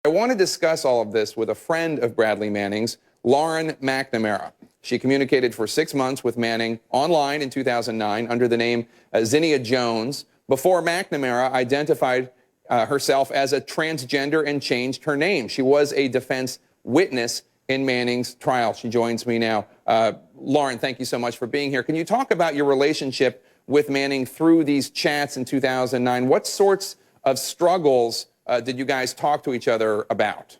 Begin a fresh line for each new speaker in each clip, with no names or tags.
I want to discuss all of this with a friend of Bradley Manning's, Lauren McNamara. She communicated for 6 months with Manning online in 2009 under the name Zinnia Jones before McNamara identified herself as a transgender and changed her name. She was a defense witness in Manning's trial. She joins me now. Lauren, thank you so much for being here. Can you talk about your relationship with Manning through these chats in 2009? What sorts of struggles did you guys talk to each other about?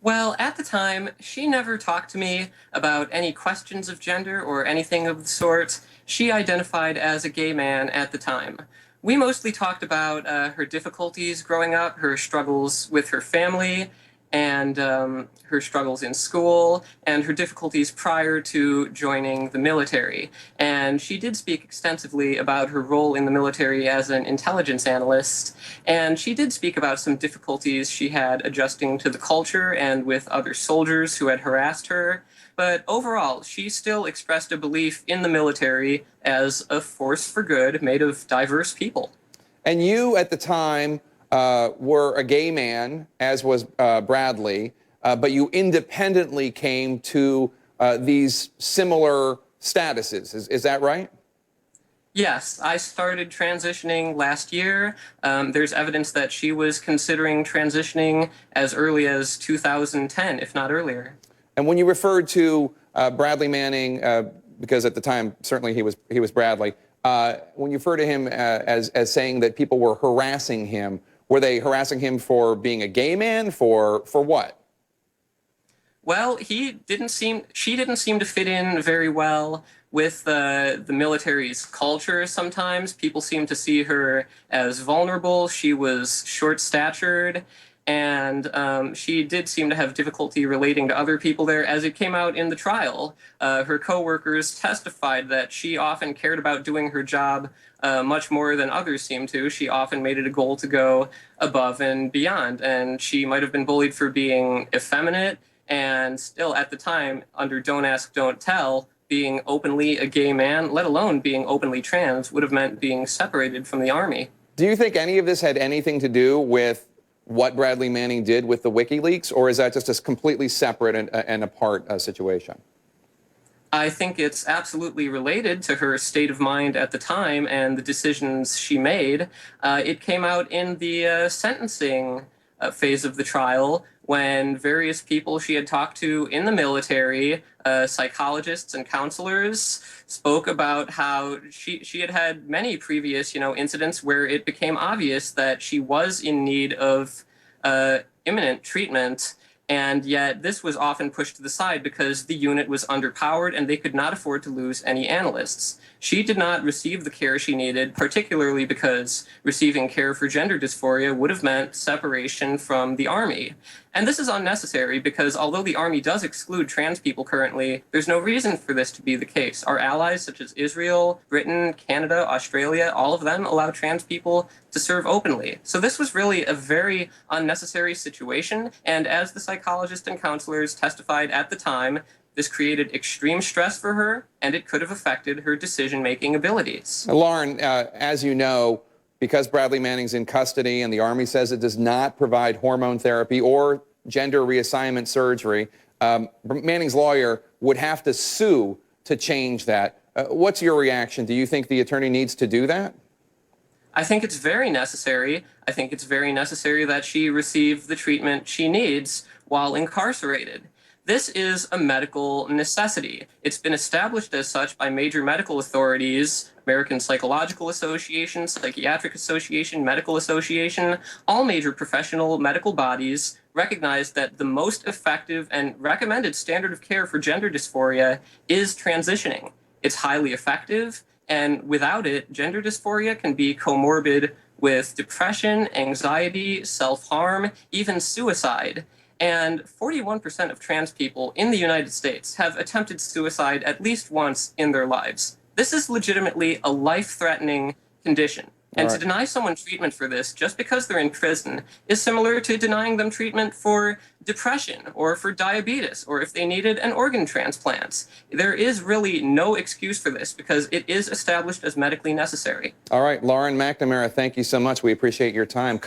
Well, at the time, she never talked to me about any questions of gender or anything of the sort. She identified as a gay man at the time. We mostly talked about her difficulties growing up, her struggles with her family, and her struggles in school, and her difficulties prior to joining the military. And she did speak extensively about her role in the military as an intelligence analyst, and she did speak about some difficulties she had adjusting to the culture and with other soldiers who had harassed her. But overall, she still expressed a belief in the military as a force for good made of diverse people.
And you, at the time, were a gay man, as was Bradley, but you independently came to these similar statuses. Is that right?
Yes, I started transitioning last year. There's evidence that she was considering transitioning as early as 2010, if not earlier.
And when you referred to Bradley Manning, because at the time certainly he was Bradley, when you refer to him as saying that people were harassing him, were they harassing him for being a gay man? For what?
Well, she didn't seem to fit in very well with the military's culture sometimes. People seemed to see her as vulnerable. She was short-statured, and she did seem to have difficulty relating to other people there. As it came out in the trial, her co-workers testified that she often cared about doing her job much more than others seemed to. She often made it a goal to go above and beyond, and she might have been bullied for being effeminate, and still at the time, under Don't Ask, Don't Tell, being openly a gay man, let alone being openly trans, would have meant being separated from the Army.
Do you think any of this had anything to do with what Bradley Manning did with the WikiLeaks, or is that just a completely separate and apart situation?
I think it's absolutely related to her state of mind at the time and the decisions she made. It came out in the sentencing phase of the trial when various people she had talked to in the military, psychologists and counselors, spoke about how she had had many previous, incidents where it became obvious that she was in need of imminent treatment. And yet this was often pushed to the side because the unit was underpowered and they could not afford to lose any analysts. She did not receive the care she needed, particularly because receiving care for gender dysphoria would have meant separation from the Army. And this is unnecessary because although the Army does exclude trans people currently, there's no reason for this to be the case. Our allies such as Israel, Britain, Canada, Australia, all of them allow trans people to serve openly. So this was really a very unnecessary situation, and as the psychologists and counselors testified at the time, this created extreme stress for her, and it could have affected her decision-making abilities.
Lauren, as you know, because Bradley Manning's in custody and the Army says it does not provide hormone therapy or gender reassignment surgery, Manning's lawyer would have to sue to change that. What's your reaction? Do you think the attorney needs to do that?
I think it's very necessary. I think it's very necessary that she receive the treatment she needs while incarcerated. This is a medical necessity. It's been established as such by major medical authorities, American Psychological Association, Psychiatric Association, Medical Association. All major professional medical bodies recognize that the most effective and recommended standard of care for gender dysphoria is transitioning. It's highly effective, and without it, gender dysphoria can be comorbid with depression, anxiety, self-harm, even suicide. And 41% of trans people in the United States have attempted suicide at least once in their lives. This is legitimately a life-threatening condition. And to deny someone treatment for this just because they're in prison is similar to denying them treatment for depression or for diabetes or if they needed an organ transplant. There is really no excuse for this because it is established as medically necessary.
All right, Lauren McNamara, thank you so much. We appreciate your time.